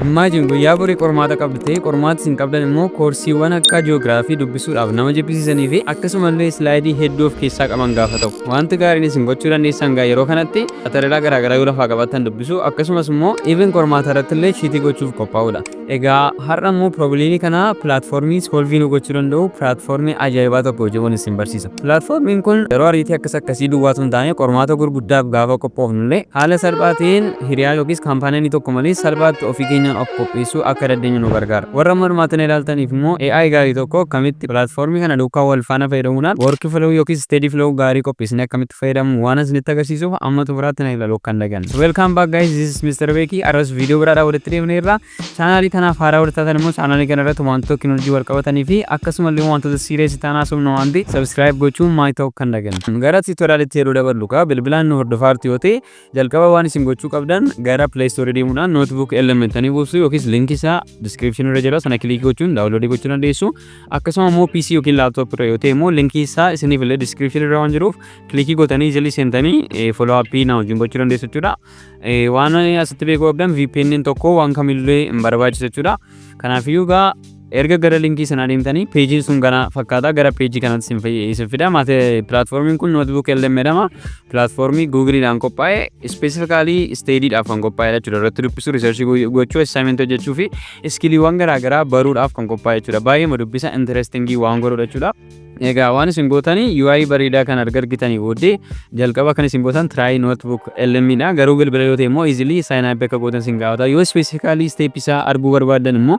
Imagine guyyaa borii qormaata qabdee qormaata isin qabdan immoo koorsiiwwan akka ji'oogiraafii dubbisuudhaaf nama jibbisiisanii fi akkasumallee islaayidii hedduu of keessaa qaban gaafa ta'u. Wanti gaariin isin gochuu dandeessan gaa yeroo kanatti materiaalaa garaagaraa yoo lafaa qabattan dubbisu akkasumas immoo even qormaata irratti illee shiitii gochuuf qophaa'uudha. Egaa har'a immoo piroobileemii kana pilaatfoormii solviin gochuu danda'u pilaatfoormii ajaa'ibaa tokko hojiiwwan isin barsiisa. Pilaatfoormiin kun yeroo ariitii akkasii duwwaatu hin taane qormaata gurguddaaf gaafa qophoofnu illee haala salphaa ta'een hiriyaa yookiis kaampaanii tokko malee salphaatti ofii keenya of qopheessuu akka dandeenyu nu gargaara. Warra mormaatan ilaaltaniif immoo AI gaarii tokko akkamitti pilaatfoormii kana duukaa wal faana fayyadamuudhaan work flow yookiin steady flow gaarii qopheessine akkamitti fayyadamu waan isinitti agarsiisuuf amma xumuraatti na ilaaluu kan dagan. Welcome back guys, this is Mr. Becky. Arras video biraadhaa walitti deemneerra. Chaanaalii kanaaf haaraa walitti taatan immoo chaanaalii kana irratti wantoota tekinooloojii wal qabatanii fi akkasumallee wantoota siireesii ta'an haasofna waan ta'eef subscribe gochuun maayii ta'uu kan dagan. Gara tuutoriyaalitti yeroo daballu kaa bilbilaan nu hordofaarti yoo ta'e jalqaba waan isin gochuu qabdan gara Play Store deemuudhaan Notebook LMN buusu yookiis linkii isaa description irra jira sana kilikii gochuun daawunloodii gochuu dandeessu. Akkasuma immoo PC yookiin laptop irra yoo ta'e immoo linkii isaa isiniif illee description irra waan jiruuf kilikii gootanii jalii seentanii follow up na wajjin gochuu dandeessu jechuudha. Waan asitti beekuu qabdan VPN tokko waan kamillee hin barbaachisu jechuudha. Kanaafiyyuu gaa erga gara linkii sana deemtanii peejiin sun gana fakkaata gara peejii kanatti isin fida. Maate pilaatfoormiin kun Notebook LMN jedhama. Pilaatfoormii Googleedhaan qophaa'e specifically studyidhaaf kan qophaa'e jechuudha. Irratti dubbisuu researchii gochuu assignment hojjechuu fi iskiliiwwan garaagaraa baruudhaaf kan qophaa'e jechuudha. Baay'ee dubbisa interestingii waan godhudha jechuudha. Egaa waan isin gootanii UI bareedaa kan argitanii booddee jalqaba kan isin gootan try Notebook LMN dha. Garuu bilbila yoo ta'e immoo easily sign up akka gootan isin gaafata. Yoo specifically step isaa arguu barbaadan immoo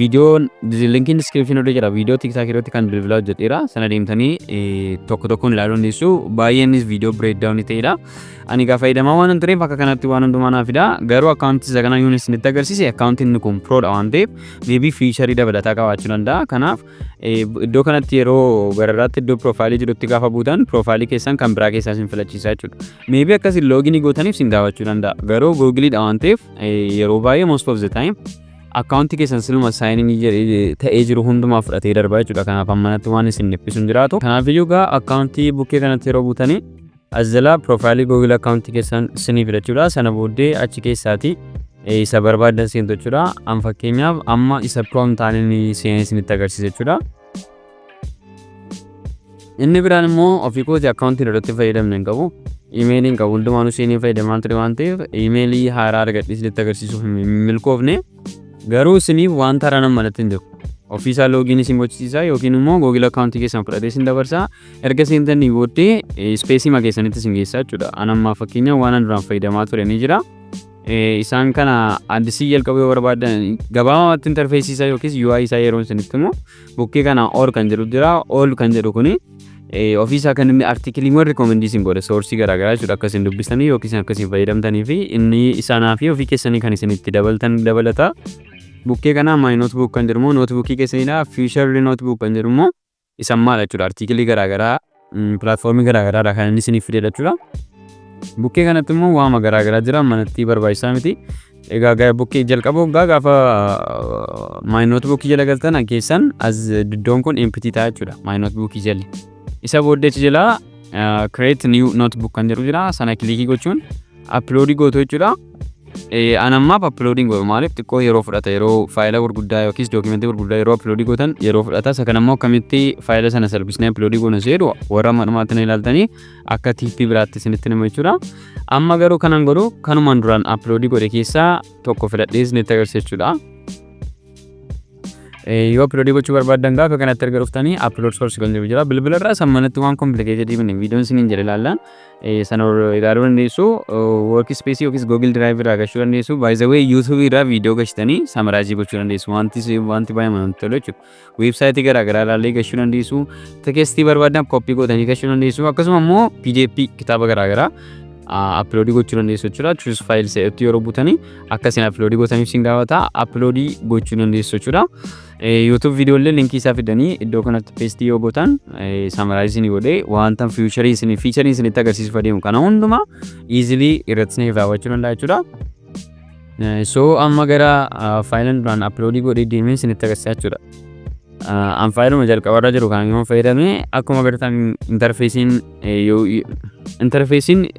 video linkiin description irra jira. Video TikTok irratti kan bilbila hojjedheera. Sana deemtanii tokko tokkoon ilaaluu dandeessu. Baay'eenis video breakdown ta'edha. Ani gaa fayyadamaa waan tureef akka kanatti waan hundumaa naaf fida. Garuu akkaawuntii isa kana yoo isinitti agarsiise akkaawuntiin kun pro dha waan ta'eef maybe feature dabalataa qabaachuu danda'a. Kanaaf iddoo kanatti yeroo gararraatti iddoo profaayilii jirutti gaafa buutan profaayilii keessan kan biraa keessaa isin filachiisaa jechuudha. Maybe akkasiin looginii gootaniif isin daawwachuu danda'a. Garuu Googleedha waan ta'eef yeroo baay'ee most of the time akkaawuntii keessan siluma saayinii ta'ee jiru hundumaa fudhatee darbaa jechuudha. Kanaaf ammanatti waan isin dhiphisu hin jiraatu. Kanaafiyyuu gaa akkaawuntii bukkee kanatti yeroo buutanii as jala profaayilii Google akkaawuntii keessan isinii fidachuudha. Sana booddee achi keessaati isa barbaadan seentu jechuudha. An fakkeenyaaf amma isa prom taaneen isinitti agarsiisa jechuudha. Inni biraan immoo ofii kooti akkaawuntii irratti fayyadamne hin qabu. Imeeliin qabu hundumaan isheen fayyadamaa ture waan ta'eef imeelii haaraa argadhee isinitti agarsiisuuf hin milkoofne. Garuu isiniif wanta haaraan ammalatti hin jiru. Ofiisaa loogiin isin gochisiisaa yookiin immoo Google akkaawuntii keessan fudhatee isin dabarsaa. Erga seentanii booddee ispeesii makeessanitti isin geessaa jechuudha. An ammaa fakkeenya waan an duraan fayyadamaa ture ni jira. Isaan kana addisii jalqabuu yoo barbaadan gabaabumatti interfeesiisaa yookiis UI isaa yeroo isinitti immoo bukkee kana all kan jedhu jira. All kan jedhu kuni ofiisaa kan inni artiikilii warri rekomendiisin godhe soorsii garaagaraa jechuudha. Akkasiin dubbistanii yookiis akkasiin fayyadamtanii fi inni isaanaa fi ofii keessanii kan isin itti dabalata. Bukkee kana my notebook kan jedhamu notebookii keessanidha. Future notebook kan jedhamu isan maal jechuudha. Artiikilii garaagaraa pilaatfoormii garaagaraa kan inni isiniif fide jechuudha. Bukkee kanatti immoo waama garaagaraa jira manatti barbaachisaa miti. Egaa bukkee jalqaba gaafa my notebook jala galtan keessan as iddoon kun empty ta'a jechuudha. My notebook jalli. Isa booddeechi jala create new notebook kan jedhu jira. Sana kilikii gochuun upload gootu jechuudha. An ammaaf uploading godhu maaliif xiqqoo yeroo fudhata yeroo faayila gurguddaa yookiis dookimentii gurguddaa yeroo upload gootan yeroo fudhata. Isa kana immoo akkamitti faayila sana salphisnee upload goona jedhu warra manumaatti na ilaaltanii akka TP biraatti isinitti nima jechuudha. Amma garuu kanan godhu kanumaan duraan upload godhe keessaa tokko filadhee isinitti agarsiisa jechuudha. Yoo upload gochuu barbaadan gaafa kanatti erga dhuftanii upload source kan jiru jira. Bilbila irraa sammanatti waan complicated even viidiyoon isiniin jedhe ilaallan sana ilaaluu dandeessu. Workspace yookiis Google Drive irraa gashuu dandeessu. By the way YouTube irraa viidiyoo gashtanii samaraajii gochuu dandeessu. Wanti baay'ee namatti tolu jechuudha. Websaayitii garaagaraa ilaallee gashuu dandeessu. Tekstii barbaadan koppii gootanii gashuu dandeessu. Akkasuma immoo PDF kitaaba garaagaraa upload gochuu dandeessu jechuudha. Choose file se'etti yeroo buutanii akkasiin upload gootaniif isin gaafata. Upload gochuu dandeessu jechuudha. YouTube video illee linkii isaa fidanii iddoo kanatti paste yoo gootan summarize ni godhe wanta feature isinitti agarsiisuuf adeemu kana hundumaa easily irratti isiniif raawwachuu danda'a jechuudha. So amma gara faayilaan duraan upload godhee deemee isinitti agarsiisa jechuudha. an fayyadamu jalqabarra jiru kan immoo fayyadamee akkuma agartan interfeesiin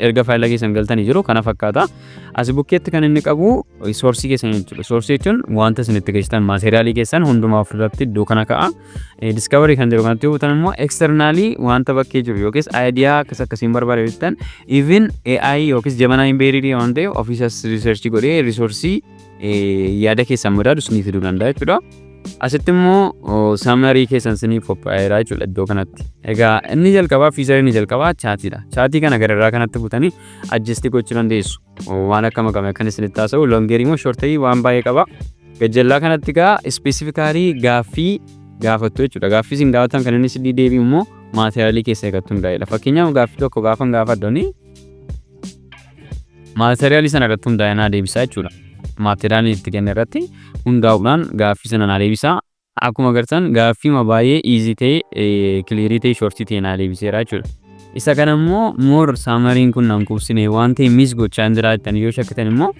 erga faayila keessan galtanii jiru kana fakkaata. As bukkeetti kan inni qabu soorsii keessan jechuudha. Soorsii jechuun wanta isin itti geessitan maateriaalii keessan hundumaa ofirratti iddoo kana ka'a. Discovery kan jedhu kanatti hubatan immoo externally wanta bakkee jiru yookiis idea akkasiin barbaadetan even AI yookiis Gemini embedded waan ta'eef ofiisas research godhee resource yaada keessan madaadu isiniif fiduu danda'a jechuudha. Asitti immoo summary keessan isiniif qophaa'eera jechuudha iddoo kanatti. Egaa inni jalqabaa feature inni jalqabaa chaatiidha. Chaatii kana gararraa kanatti butanii adjust gochuu dandeessu. Waan akka maqame akkan isinitti taasa'u longer immoo shorter waan baay'ee qaba. Gajjallaa kanatti gaa specifically gaaffii gaafattu jechuudha. Gaaffii isin gaafatan kan inni isin deebi'u immoo maateriaalii keessa eegattu hundaa'edha. Fakkeenyaaf gaaffii tokko gaafan gaafaddooni maateriaalii sana irratti hundaa'ee naa deebisaa jechuudha. Maateriaalii itti kenne irratti hundaa'uudhaan gaaffii sana naa deebisaa. Akkuma agartan gaaffii baay'ee easy ta'e clear ta'e short ta'e naa deebiseera jechuudha. Isa kana immoo more summary kun nan kubsine waan ta'e miss gochaa hin jiraatan yoo shakkitan immoo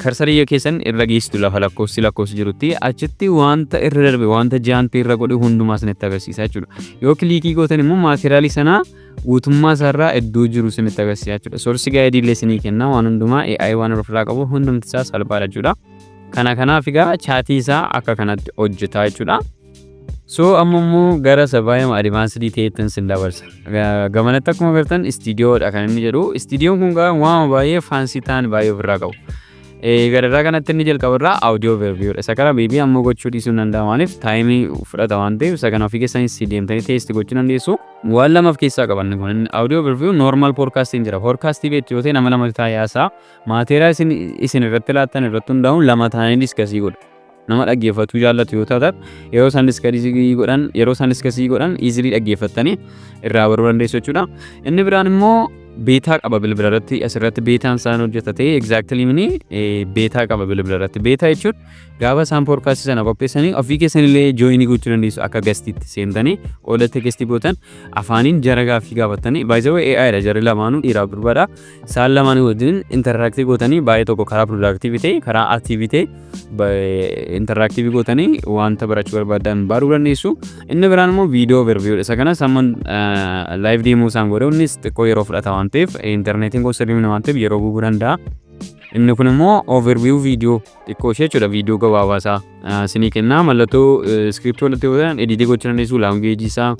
karsarii keessan irra geessitu lafa lakkoofsi jirutti achitti wanta irra darbe wanta jaanti irra godhe hundumaa isinitti agarsiisa jechuudha. Yoo kilikii gootan immoo maateriaalii sana guutummaa isaarraa iddoo jiru isinitti agarsiisa jechuudha. Soorsi gaayidii illee isinii kenna waan hundumaa AI waan ofirraa qabu hundumti isaa salphaadha jechuudha. Kanaaf egaa chaatii isaa akka kanatti hojjetaa jechuudha. So ammoo gara sabaayama advanced ta'etti sin dabarsa. Gamanatti akkuma agartan istiidiyoodha kan inni jedhu. Istiidiyoon kun waan baay'ee fancy ta'an baay'ee ofirraa qabu. Gararraa kanatti inni jalqabarraa audio overview. Isa kana maybe ammoo gochuu dhiisuu danda'a maaliif taayimii fudhata waan ta'eef isa kana ofii keessanii si deemtanii teesti gochuu dandeessu. Waan lamaaf keessaa qaban kun audio overview normal podcasting jira. Podcastii beektu yoo ta'e nama lama taayaasaa maateriyaal isin irratti laattan irratti hundaa'uun lama taa'anii diskasii godha. Nama dhaggeeffatu jaallatu yoo ta'u yeroo isaan diskasii godhan easily dhaggeeffatanii irraa baruu dandeessu jechuudha. Inni biraan immoo beetaa qaba bilbila irratti asirratti beetaan isaan hojjetate exactly mini beetaa qaba bilbila irratti. Beetaa jechuun gaafa isaan podcast sana qopheessanii ofii keessanillee join gochuu dandeessu akka gastiitti seentanii oolatti gastii gootan afaaniin jara gaaffii gaafatanii by the way AI dha jarri lamaanuu dhiiraa gurbaadha. Isaan lamaanii wajjin interaactive gootanii baay'ee tokko karaa productivity karaa activity interactive gootanii wanta barachuu barbaadan baruu dandeessu. Inni biraan immoo video overview isa kana samman live demo isaan godhe innis xiqqoo yeroo fudhata waan ta'eef internetiin gosa deemna waan ta'eef yeroo guguu danda'a. Inni kun immoo overview video xiqqoo ishee jechuudha video gabaabaasaa isinii kenna mallattoo script walitti godhan edit gochuu dandeessu language isaa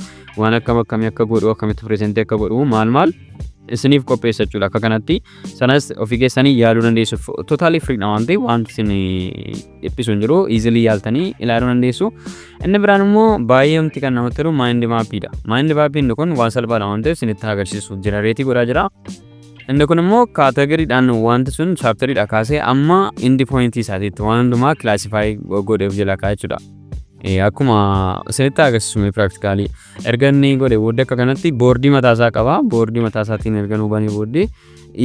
waan akkamii akka godhu akkamitti present akka godhu maal isiniif qopheessa jechuudha. Akka kanatti sanas ofii keessanii yaaluu dandeessu totally free dha waan ta'eef wanti isin dhiphisu hin jiru easily yaaltanii ilaaluu dandeessu. Inni biraan immoo baay'ee wanti kan namatti tolu mind map dha. Mind map kun waan salphaadha waan ta'eef isinitti agarsiisu generate godhaa jira. Inni kun immoo kaatagoriidhaan wanti sun chapteriidha kaasee amma indi point isaatiitti waan hundumaa classify godheef jala kaa'e jechuudha. Akkuma isinitti agarsiisume practically erga inni godhe booddee akka kanatti boordii mataasaa qaba. Boordii mataasaatiin erga nu banee booddee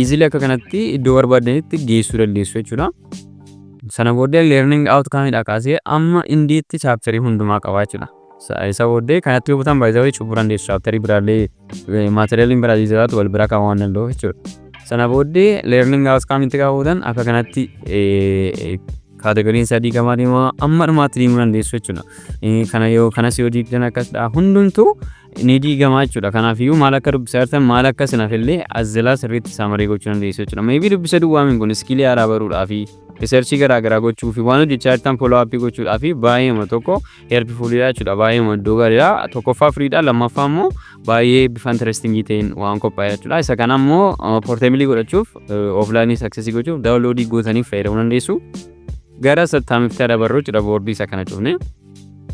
easily akka kanatti iddoo barbaadanitti geessuu dandeessu jechuudha. Sana booddee learning outcome dha kaasee amma indiitti chapterii hundumaa qaba jechuudha. Isa booddee kanatti yoo butan baay'ee cubuu dandeessu chapterii biraallee maateriyaaliin biraallee jiraatu wal bira qabuu waan danda'u jechuudha. Sana booddee learning outcome itti qabuudhaan akka kanatti kategoriin sadii qabaatee amma dhumaatti deemuu dandeessu jechuudha. Kanas yoo diigdan akkasidha hundumtuu ni diigamaa jechuudha. Kanaafiyyuu maal akka dubbisaa jirtan maal akka sinafillee azzelaa sirriitti samarii gochuu dandeessu jechuudha. Maybe dubbisa duwwaamin kun iskilii haaraa baruudhaa fi researchii garaa gochuu fi waan hojjechaa jirtan follow up gochuudhaa fi baay'eema tokko helpfulidha jechuudha. Baay'eema iddoo gaariidha. Tokkoffaa firiidha lammaffaa immoo baay'ee bifa interesting ta'een waan qophaa'e jechuudha. Isa kana immoo portabilii godhachuuf offline access gochuuf download gootanii fayyadamuu dandeessu. Gara sattaamitti dabarru jechuudha boordii isa kana cufne.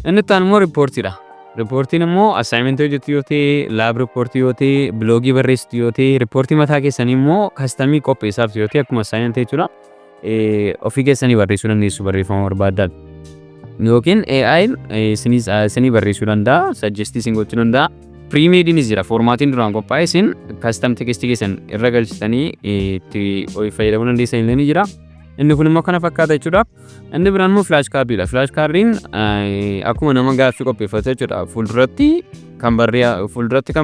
Inni itti aanu immoo riippoortiidha. Riippoortiin immoo assignment hojjetu yoo ta'e, laab riippoortii yoo ta'e, biloogii barreessitu yoo ta'e, riippoortii mataa keessanii immoo kastamii qopheessaaf yoo ta'e akkuma assignment jechuudha. Ofii keessanii barreessuu dandeessu barreeffama barbaadan. Yookiin AI isinii barreessuu danda'a, suggest isin gochuu danda'a. Pre-made'inis jira formaatiin duraan qophaa'e isin custom text keessan irra galchitanii itti fayyadamuu dandeessan illee ni jira. Inni kun immoo kana fakkaata jechuudha. Inni biraan immoo flash cardidha. Flash cardiin akkuma nama gaaffii qopheeffate jechuudha. Fuulduratti kan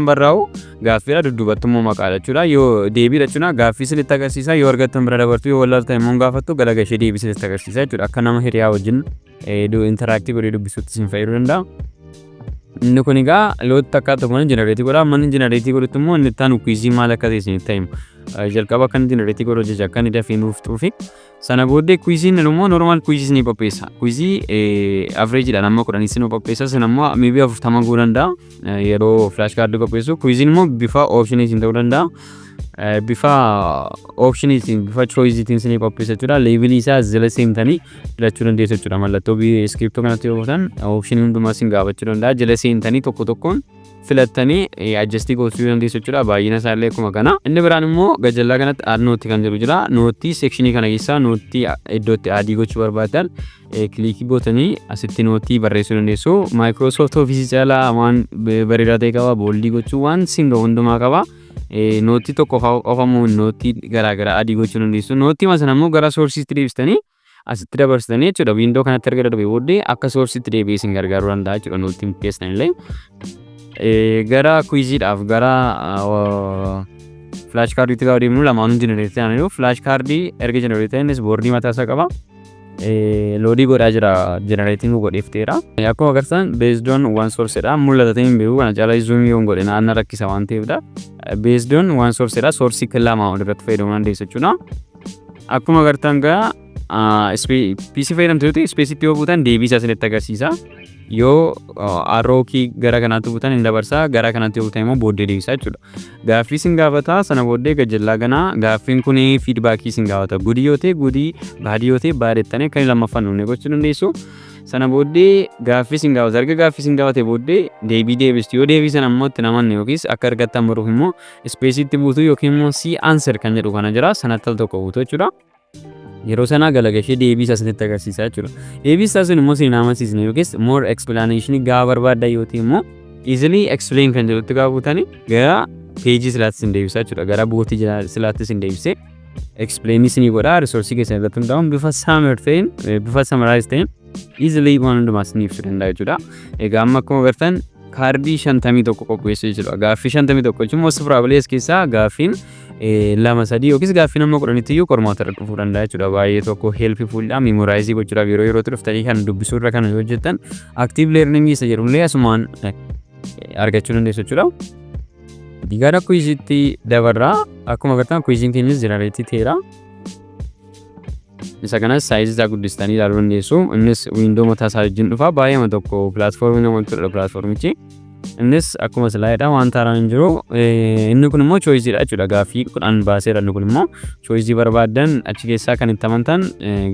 barraa'u gaaffiidha dudduubatti immoo maqaadha jechuudha. Yoo deebiidha jechuudha gaaffii isinitti agarsiisa yoo argattan bira dabartu yoo wallaaltan immoo gaafattu galagashee deebii isinitti agarsiisa jechuudha. Akka nama hiriyaa wajjin interactive godhee dubbisuutti isin fayyaduu danda'a. Inni kun egaa loota akka tokkoon generate godha. Amma inni generate godhutti immoo inni itti quiizii maal akka ta'e isinitti himu. Jalqaba kan generate godhu jecha akka inni dafee nuuf xuufi. Sana booddee quiiziin immoo normal quiizii ni qopheessa. Quiizii average dha nama 10 isin qopheessa. Sana immoo maybe 40 guu danda'a. Yeroo flash card qopheessu. Quiiziin immoo bifa option isin ta'uu danda'a. Bifa option isin bifa choice isin isin qopheessa jechuudha. Label isaa zela seentanii filachuu dandeessu jechuudha. Mallattoo script kanatti yoo ta'an option hundumaa isin gaafachuu danda'a. Jala seentanii tokko tokkoon filattanii adjust gochuu dandeessu jechuudha. Baay'ina isaa illee akkuma kana. Inni biraan immoo gajallaa kanatti add note kan jiru jira. Note sectionii kana keessaa note iddootti add gochuu barbaadan click gootanii asitti note barreessuu dandeessu. Microsoft Office caalaa waan bareedaa ta'e qaba. Bold gochuu waan singa hundumaa qaba. Note tokko qofamoo note garaagaraa add gochuu dandeessu. Note masana immoo gara source'itti deebistanii asitti dabarsitanii jechuudha. Window kanatti erga darbee booddee akka source'itti deebi'ee isin gargaaruu danda'a jechuudha. Note keessan illee gara quiiziidhaaf gara flash card itti gaafadhu deemnu lamaanuu generate ta'aniiru. Flash card erga generate ta'anis boordii mataa isaa qaba. Loadii godhaa jira generating godheefteera. Akkuma agartan based on one source dha. Mul'ata ta'in beeku kana caalaa zoom yoon godhe naanna rakkisa waan ta'eefdha. Based on one source dha. Source lama irratti fayyadamuu dandeessu jechuudha. Akkuma agartan gaa PC fayyadamtooti space itti yoo buutan deebii isaa isinitti agarsiisa. Yoo arrow key gara kanaatti buutan hin dabarsa, gara kanaatti buutan immoo booddee deebisa jechuudha. Gaaffii isin gaafata, sana booddee gajallaa ganaa gaaffiin kun feedbackii isin gaafata. Gudii yoo ta'e gudii, baadii yoo ta'e baadhettanii kan lammaffaan nuuf gochuu dandeessu. Sana booddee gaaffii isin gaafata. Erga gaaffii isin gaafate booddee deebii deebistu. Yoo deebii sana immoo itti namanne yookiis akka argattan baruuf immoo space itti buutu yookiin immoo answer kan jedhu kana jira. Sanatti al tokko buutu jechuudha. Yeroo sana galagashee deebii isaa isinitti agarsiisa jechuudha. Deebii isaa sun immoo isin amansiisne yookiis more explanation gaa barbaadda yoo ta'e immoo easily explain kan jedhutti gaa buutanii gara page slaatti isin deebisa jechuudha. Gara bootii slaatti isin deebisee explain isinii godha. Resource keessan irratti hundaa'uun bifa summarize ta'een easily waan hundumaa isiniif ibsuu danda'a jechuudha. Egaa amma akkuma agartan kaardii 51 qopheessee jechuudha. Gaaffii 51 jechuun most probably as keessaa gaaffiin lama sadii yookiis gaaffii nama 10 iyyuu qormaata irra dhufuu danda'a jechuudha. Baay'ee tokko helpful'aa memorize gochuudhaaf yeroo dhuftanii kan dubbisuu irra kan hojjettan active learning isa jedhullee asumaan argachuu dandeessu jechuudha. Gara quiiziitti dabarraa akkuma agartan quiiziin keenyas generate ta'eera. Isa kanas size isaa guddistanii ilaaluu dandeessu. Innis window mataa isaa wajjin dhufa. Baay'ee tokko platformii namatti tola platformichi. Innis akkuma slide waan taaraan hin jiru. Inni kun immoo choice dha jechuudha. Gaaffii 10 baaseera. Inni kun immoo choice barbaadan achi keessaa kan itti amantan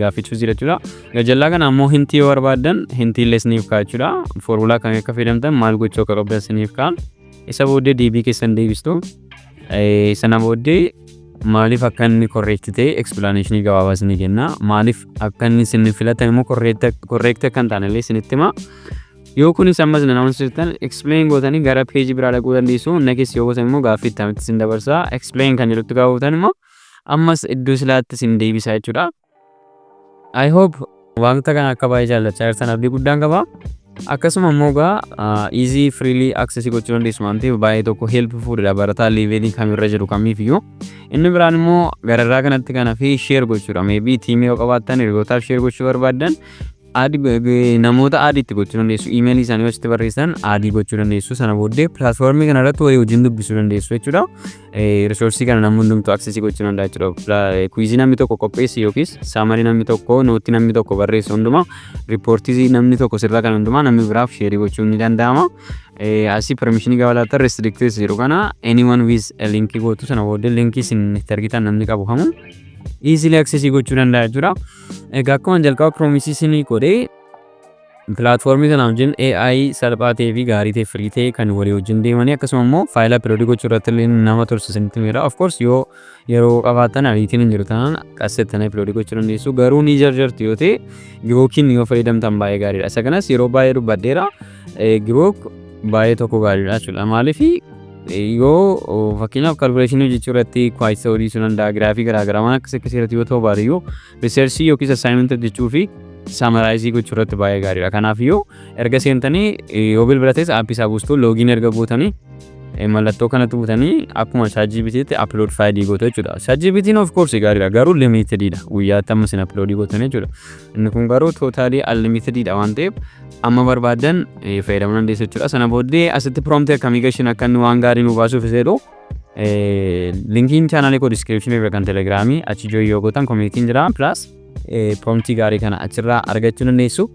gaaffii choice jechuudha. Gajallaa kana immoo hintii yoo barbaadan hintii illee isiniif ka'a jechuudha. Formulaa kan akka fayyadamtan maal gochuu akka qabdan isiniif ka'a. Isa booddee deebii keessan deebistu. Sana booddee maaliif akka inni correct ta'e explanation gabaabaa isinii kenna. Maaliif akka inni isin filatan immoo correct kan taane illee isinitti hima. Yoo kunis ammas namoonni explain gootanii gara page biraa dhaquu dandeessu. Next yoo gootan immoo gaaffii itti amanti isin dabarsa. Explain kan jedhutti gaafatan immoo ammas iddoo silaatti isin deebisa jechuudha. I hope wanta kana akka baay'ee jaallachaa jirtan abdii guddaan qaba. Akkasuma immoo easy freely access gochuu dandeessu waan ta'eef baay'ee tokko helpful dha barataa levelii kamirra jiru kamiifiyyuu. Inni biraan immoo gararraa kanatti kana fi share gochuudha. Maybe tiimii yoo qabaattan hiriyootaaf share gochuu barbaadan namoota aadiitti gochuu dandeessu. Email isaanii wasitti barreessan aadii gochuu dandeessu. Sana booddee platformii kana irratti walii wajjin dubbisuu dandeessu jechuudha. Resource kana namni hundumtuu access gochuu danda'a jechuudha. Quiz namni tokko qopheessi yookiis summary namni tokko note namni tokko barreessu hundumaa reportii namni tokko sirraa kan hundumaa namni biraaf share gochuu ni danda'ama. Asii permission gabaalaata restricted jiru kana anyone with a link gootu sana booddee linkii isin targetan namni qabu hamu easily access gochuu danda'a jechuudha. Egaa akkuma jalqaba promise isinii godhee platformii kana wajjin AI salphaa ta'ee fi gaarii ta'e free ta'e kan walii wajjin deemanii akkasuma immoo faayilaa upload gochuu irratti illee nama tursiisanitti mira. Of course yoo yeroo qabaatan ariitiin hin jiru taanaan qasettanii upload gochuu dandeessu. Garuu ni jarjarti yoo ta'e Girookii yoo fayyadamtan baay'ee gaariidha. Isa kanas yeroo baay'ee dubbadheera. Girook baay'ee tokko gaariidha jechuudha. Maaliif yoo fakkeenyaaf calculation hojjechuu irratti quite hojjechuu danda'a. Giraafii garaagaraa waan akkasii irratti yoo ta'u baadiyyoo research yookiis assignment hojjechuu fi summarize gochuu irratti baay'ee gaariidha. Kanaaf yoo erga seentanii yoo bilbila ta'es aappii isaa buustu loogiin erga gootanii mallattoo kanatti butanii akkuma ChatGPT'tti upload file gootu jechuudha. ChatGPT'n of course gaariidha garuu limitedidha. Guyyaatti amma isin upload gootan jechuudha. Inni kun garuu totally unlimitedidha waan ta'eef amma barbaadan fayyadamuu dandeessu jechuudha. Sana booddee asitti prompt akkamii gashin akka inni waan gaarii nu baasuuf iseedhu linkiin chaanaalii koo description irra kan telegiraamii achi join yoo gootan community jira plus prompt gaarii kana achirraa argachuu dandeessu.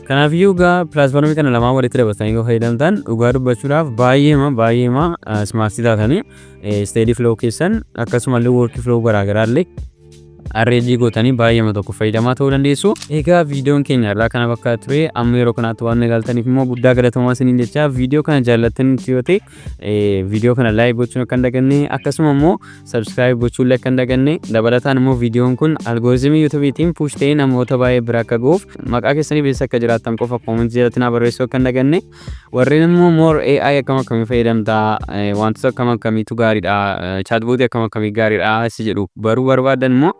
Kanaaf iyyuu gaa pilaatfoormii kana lamaan walitti dabalatanii yoo fayyadamtan dhugaa dubbachuudhaaf baay'eema smartii taatanii steady flow keessan akkasumallee work flow garaagaraallee arrange gootanii baay'eema tokko fayyadamaa ta'uu dandeessu. Egaa viidiyoon keenya irraa kana bakka ture amma yeroo kanaatti waan ilaaltaniif immoo guddaa galatoomaa isiniin jecha viidiyoo kana jaallattanitti yoo ta'e viidiyoo kana like gochuun akka hin daganne akkasuma immoo subscribe gochuun akka hin daganne dabalataan immoo viidiyoon kun algoritmii YouTubeetiin push ta'ee namoota baay'ee bira akka ga'uuf maqaa keessanii beessa akka jiraattan qofa comment jalatti na barreessuu akka hin daganne warreen immoo more AI akkam akkamii fayyadamtaa wantoota akkam akkamiitu gaariidha chatbot akkam akkamii gaariidha si jedhu baruu barbaadan immoo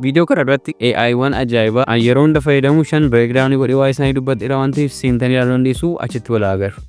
video kana irratti AI waan ajaa'iba yeroo hunda fayyadamu 5 breakdown godhee waa isaanii dubbadheera waan ta'eef seentanii ilaaluu dandeessu achitti wal agarra.